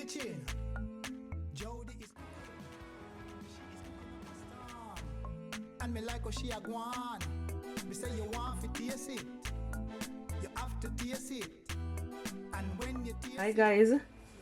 kitchen. Jody is she is cooking up a storm. And me like how she a gwan. Me say you want to taste it. You have to taste it. And when you taste Hi guys,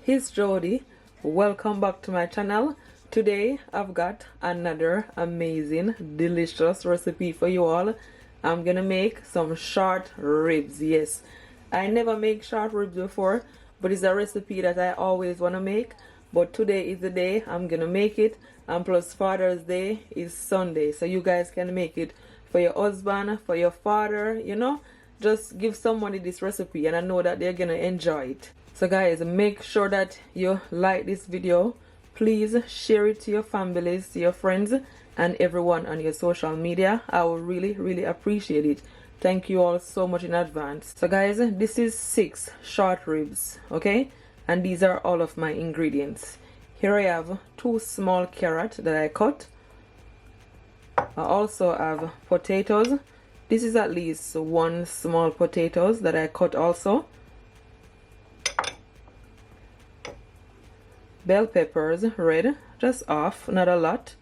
it's Jody. Welcome back to my channel. Today I've got another amazing, delicious recipe for you all. I'm gonna make some short ribs. Yes, I never make short ribs before, but it's a recipe that I always want to make. But today is the day I'm gonna make it, and plus Father's Day is Sunday, so you guys can make it for your husband, for your father, you know. Just give somebody this recipe and I know that they're gonna enjoy it. So guys, make sure that you like this video. Please share it to your families, to your friends, and everyone on your social media. I will really appreciate it. Thank you all so much in advance. So guys, this is 6 short ribs, okay? And these are all of my ingredients. Here I have 2 small carrots that I cut. I also have potatoes. This is at least 1 small potatoes that I cut also. Bell peppers, red, just half, not a lot.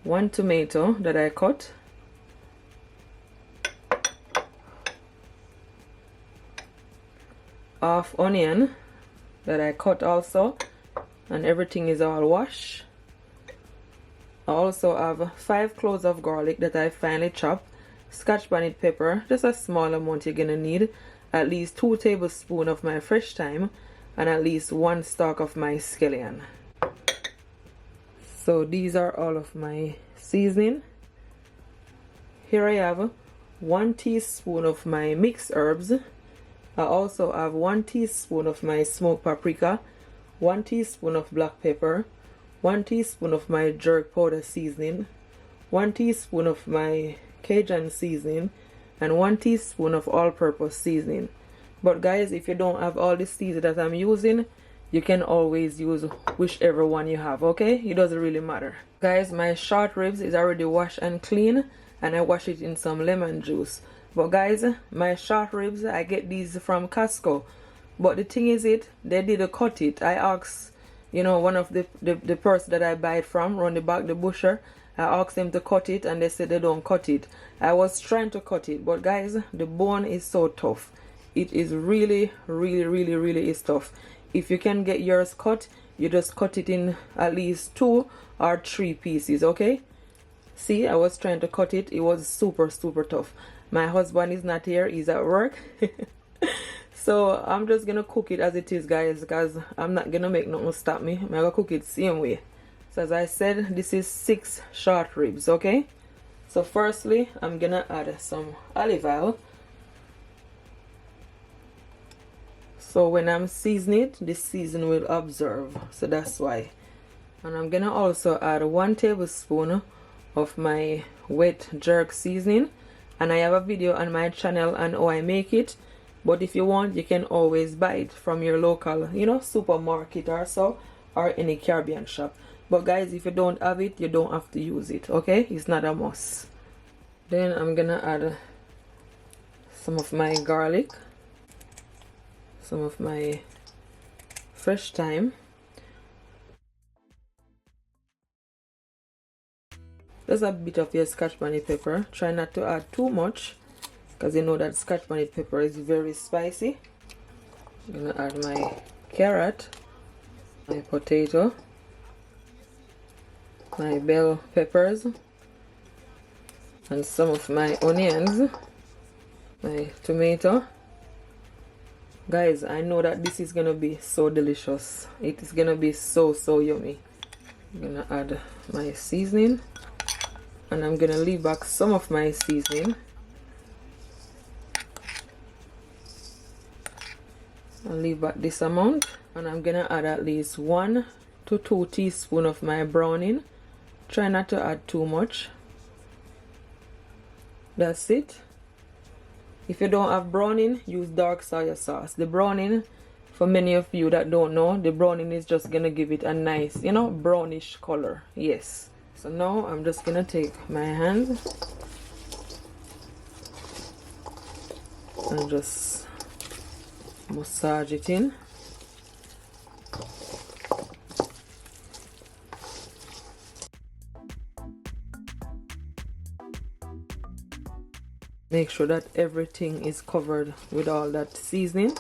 1 tomato that I cut. Half onion that I cut also, and everything is all washed. I also have 5 cloves of garlic that I finely chopped. Scotch bonnet pepper, just a small amount you're gonna need. At least 2 tablespoons of my fresh thyme, and at least 1 stalk of my scallion. So these are all of my seasoning. Here I have 1 teaspoon of my mixed herbs. I also have 1 teaspoon of my smoked paprika, 1 teaspoon of black pepper, 1 teaspoon of my jerk powder seasoning, 1 teaspoon of my cajun seasoning, and 1 teaspoon of all-purpose seasoning. But guys, if you don't have all the seasoning that I'm using, you can always use whichever one you have, okay? It doesn't really matter. Guys, my short ribs is already washed and clean, and I wash it in some lemon juice. But guys, my short ribs, I get these from Costco. But the thing is they didn't cut it. I asked, you know, one of the person that I buy it from, run the back, the busher. I asked them to cut it and they said they don't cut it. I was trying to cut it, but guys, the bone is so tough. It is really is tough. If you can get yours cut, you just cut it in at least 2 or 3 pieces, okay? See, I was trying to cut it. It was super tough. My husband is not here, he's at work. So I'm just gonna cook it as it is, guys, because I'm not gonna make nothing stop me. I'm gonna cook it same way. So as I said, this is 6 short ribs, okay? So firstly, I'm gonna add some olive oil. So when I'm seasoning it, the season will absorb. So that's why. And I'm gonna also add 1 tablespoon of my wet jerk seasoning. And I have a video on my channel on how I make it. But if you want, you can always buy it from your local, you know, supermarket or so, or any Caribbean shop. But guys, if you don't have it, you don't have to use it, okay? It's not a must. Then I'm gonna add some of my garlic, some of my fresh thyme, just a bit of your scotch bonnet pepper. Try not to add too much, because you know that scotch bonnet pepper is very spicy. I'm gonna add my carrot, my potato, my bell peppers, and some of my onions, my tomato. Guys, I know that this is gonna be so delicious. It is gonna be so yummy. I'm gonna add my seasoning, and I'm gonna leave back some of my seasoning. I'll leave back this amount, and I'm gonna add at least 1 to 2 teaspoons of my browning. Try not to add too much. That's it. If you don't have browning, use dark soy sauce. The browning, for many of you that don't know, the browning is just gonna give it a nice, you know, brownish color. Yes. So now I'm just gonna take my hand and just Massage it in. Make sure that everything is covered with all that seasoning.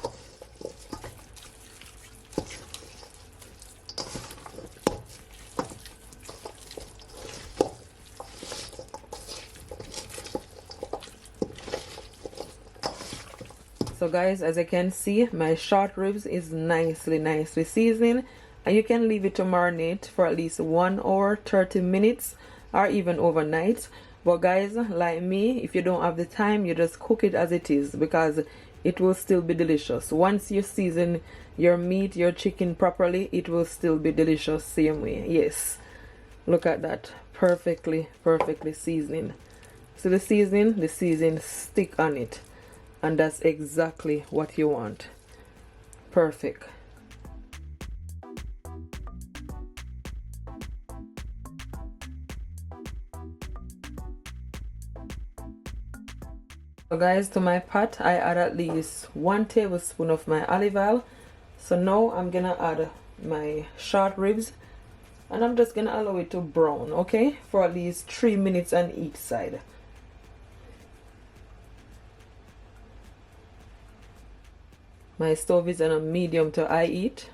So guys, as you can see, my short ribs is nicely seasoned, and you can leave it to marinate for at least 1 hour 30 minutes or even overnight. But guys, like me, if you don't have the time, you just cook it as it is, because it will still be delicious. Once you season your meat, your chicken properly, it will still be delicious same way. Yes, look at that, perfectly seasoning. So the seasoning stick on it, and that's exactly what you want. Perfect. So guys, to my pot I add at least 1 tablespoon of my olive oil. So now I'm gonna add my short ribs, and I'm just gonna allow it to brown, okay, for at least 3 minutes on each side. My stove is on a medium to high heat.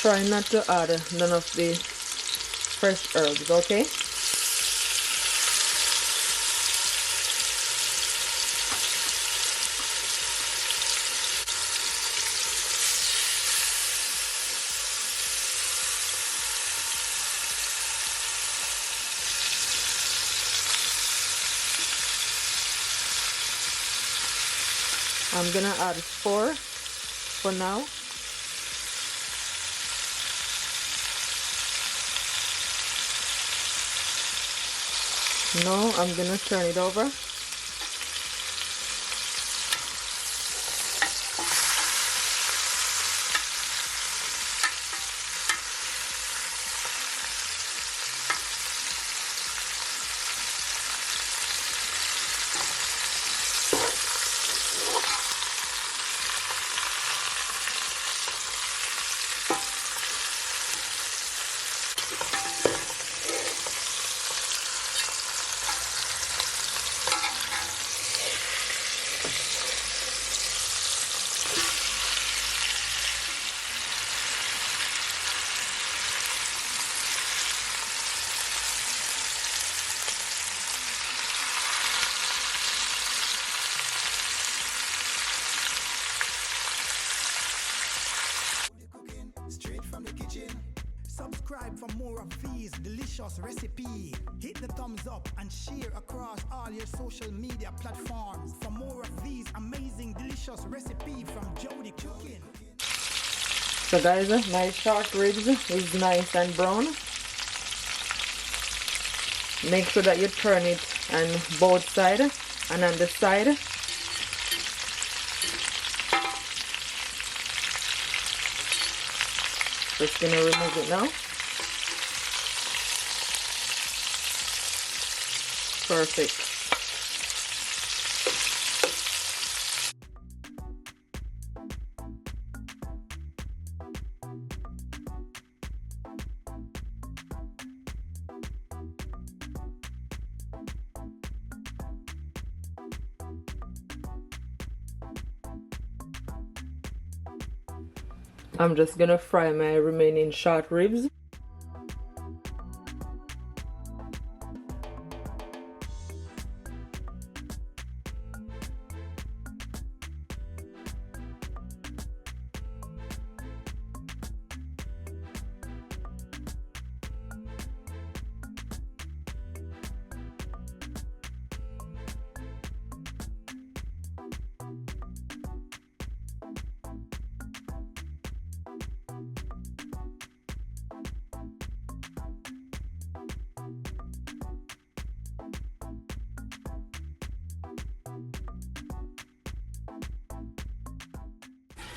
Try not to add none of the fresh herbs, okay? I'm gonna add 4 for now. Now I'm gonna turn it over. Straight from the kitchen. Subscribe for more of these delicious recipes. Hit the thumbs up and share across all your social media platforms for more of these amazing delicious recipes from Jody Cooking. So guys, my short ribs is nice and brown. Make sure that you turn it on both sides and on the side. Just gonna remove it now. Perfect. I'm just gonna fry my remaining short ribs.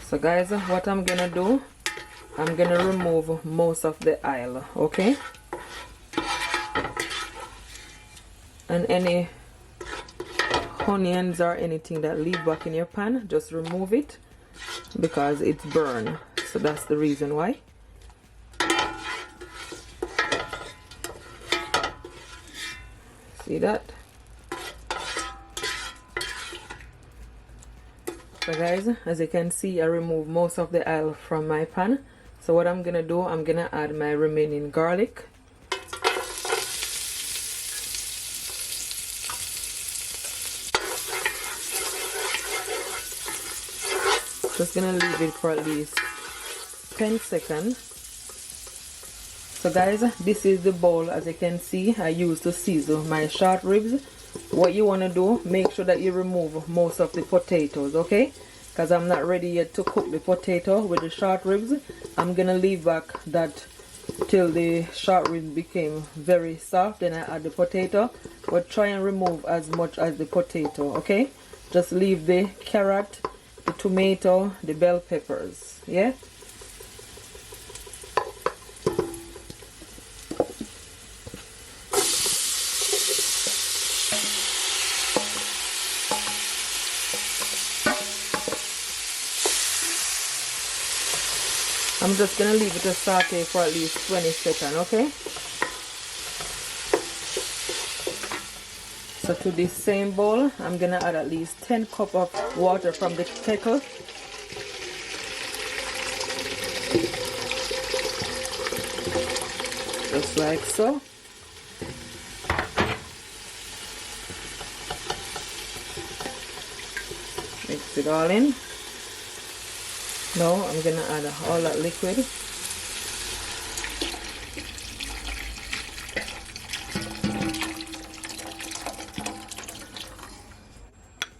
So guys, what I'm gonna do, I'm gonna remove most of the oil, okay? And any onions or anything that leave back in your pan, just remove it because it's burned. So that's the reason why. See that? So guys, as you can see, I removed most of the oil from my pan. So what I'm gonna do, I'm gonna add my remaining garlic. Just gonna leave it for at least 10 seconds. So guys, this is the bowl. As you can see, I used to season my short ribs. What you want to do, make sure that you remove most of the potatoes, okay? Because I'm not ready yet to cook the potato with the short ribs. I'm gonna leave back that till the short ribs became very soft, then I add the potato. But try and remove as much as the potato, okay? Just leave the carrot, the tomato, the bell peppers, yeah? I'm just gonna leave it to saute for at least 20 seconds, okay? So to this same bowl, I'm gonna add at least 10 cups of water from the kettle. Just like so. Mix it all in. Now I'm gonna add all that liquid.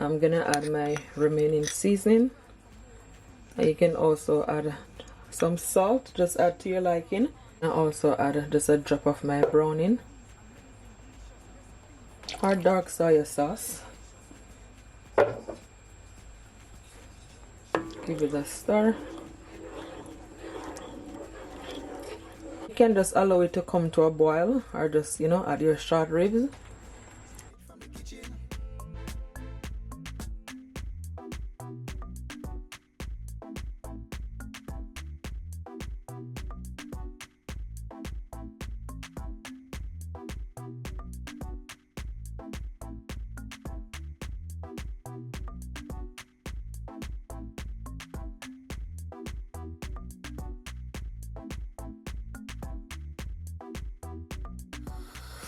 I'm gonna add my remaining seasoning. And you can also add some salt, just add to your liking. And also add just a drop of my browning or dark soy sauce. Give it a stir. You can just allow it to come to a boil, or just, you know, add your short ribs.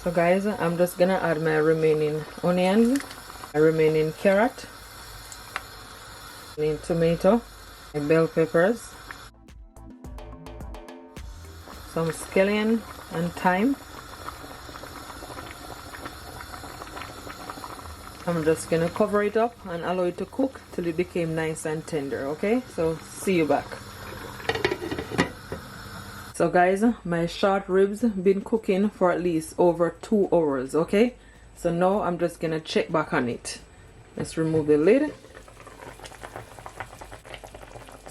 So guys, I'm just gonna add my remaining onions, my remaining carrot, remaining tomato, my bell peppers, some scallion and thyme. I'm just gonna cover it up and allow it to cook till it became nice and tender, okay? So see you back. So guys, my short ribs been cooking for at least over 2 hours, okay? So now I'm just gonna check back on it. Let's remove the lid.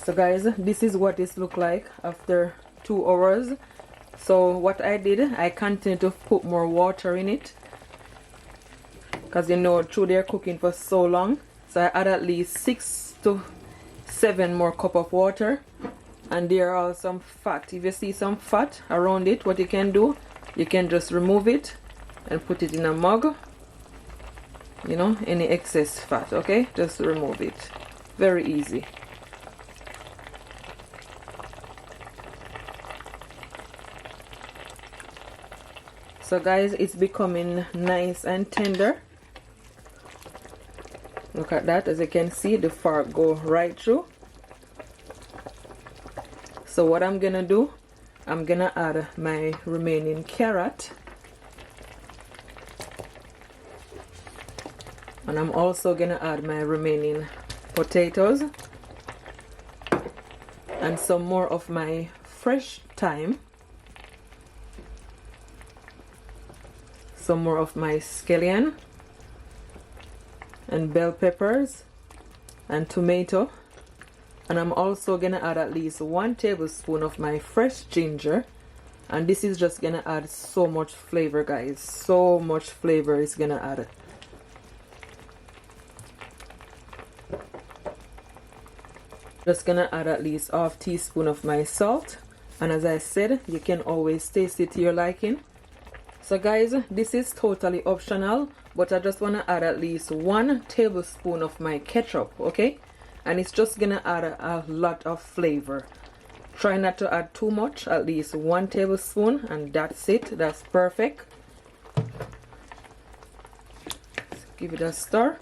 So guys, this is what it look like after 2 hours. So what I did, I continued to put more water in it, because you know, through they're cooking for so long. So I add at least 6 to 7 more cup of water. And there are some fat. If you see some fat around it, what you can do, you can just remove it and put it in a mug. You know, any excess fat, okay? Just remove it. Very easy. So guys, it's becoming nice and tender. Look at that. As you can see, the fork go right through. So what I'm gonna do, I'm gonna add my remaining carrot, and I'm also gonna add my remaining potatoes and some more of my fresh thyme, some more of my scallion and bell peppers and tomato. And I'm also gonna add at least 1 tablespoon of my fresh ginger And this is just gonna add so much flavor, guys. So much flavor is gonna add. Just gonna add at least half teaspoon of my salt, and as I said, you can always taste it to your liking. So guys, this is totally optional, but I just want to add at least 1 tablespoon of my ketchup, okay? And it's just gonna add a lot of flavor. Try not to add too much, at least 1 tablespoon, and that's it. That's perfect. Give it a stir,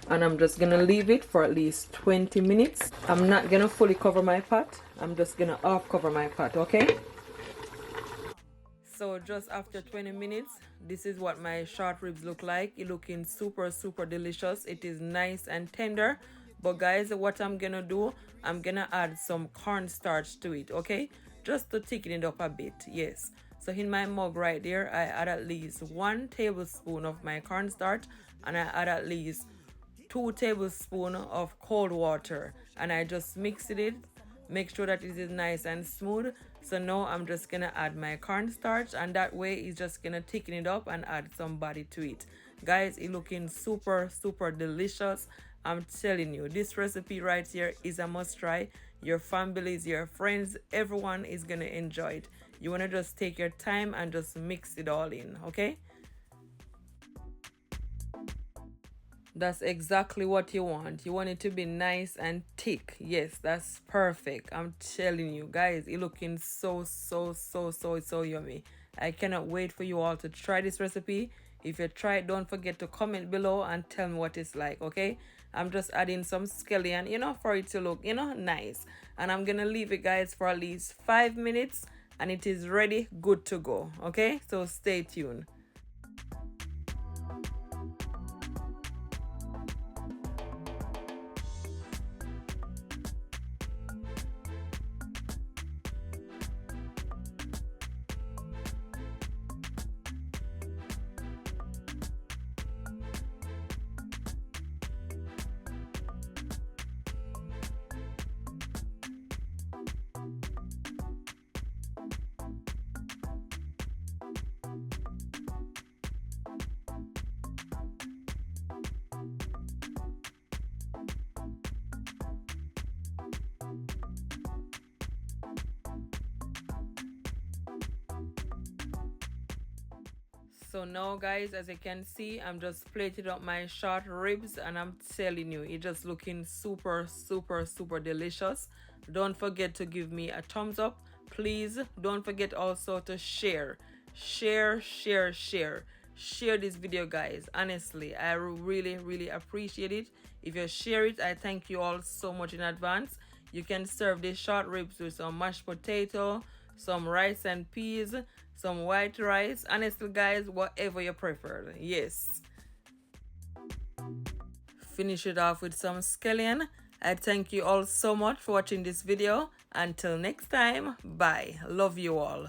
and I'm just gonna leave it for at least 20 minutes. I'm not gonna fully cover my pot. I'm just gonna half cover my pot, okay? So just after 20 minutes, this is what my short ribs look like. It looking super delicious. It is nice and tender. But guys, what I'm gonna do, I'm gonna add some cornstarch to it, okay? Just to thicken it up a bit, yes. So in my mug right there, I add at least 1 tablespoon of my cornstarch, and I add at least 2 tablespoons of cold water, and I just mix it. Make sure that it is nice and smooth. So now I'm just gonna add my cornstarch, and that way it's just gonna thicken it up and add some body to it. Guys, it looking super delicious. I'm telling you, this recipe right here is a must try. Your families, your friends, everyone is gonna enjoy it. You wanna just take your time and just mix it all in, okay? That's exactly what you want. You want it to be nice and thick. Yes, that's perfect. I'm telling you guys, it looking so yummy. I cannot wait for you all to try this recipe. If you try it, don't forget to comment below and tell me what it's like, okay? I'm just adding some scallion, you know, for it to look, you know, nice. And I'm gonna leave it, guys, for at least 5 minutes, and it is ready, good to go, okay? So stay tuned. So now guys, as you can see, I'm just plated up my short ribs, and I'm telling you, it just looking super delicious. Don't forget to give me a thumbs up. Please don't forget also to share this video, guys. Honestly, I really appreciate it. If you share it, I thank you all so much in advance. You can serve these short ribs with some mashed potato, some rice and peas, some white rice. Honestly guys, whatever you prefer. Yes, finish it off with some scallion. I thank you all so much for watching this video. Until next time, bye. Love you all.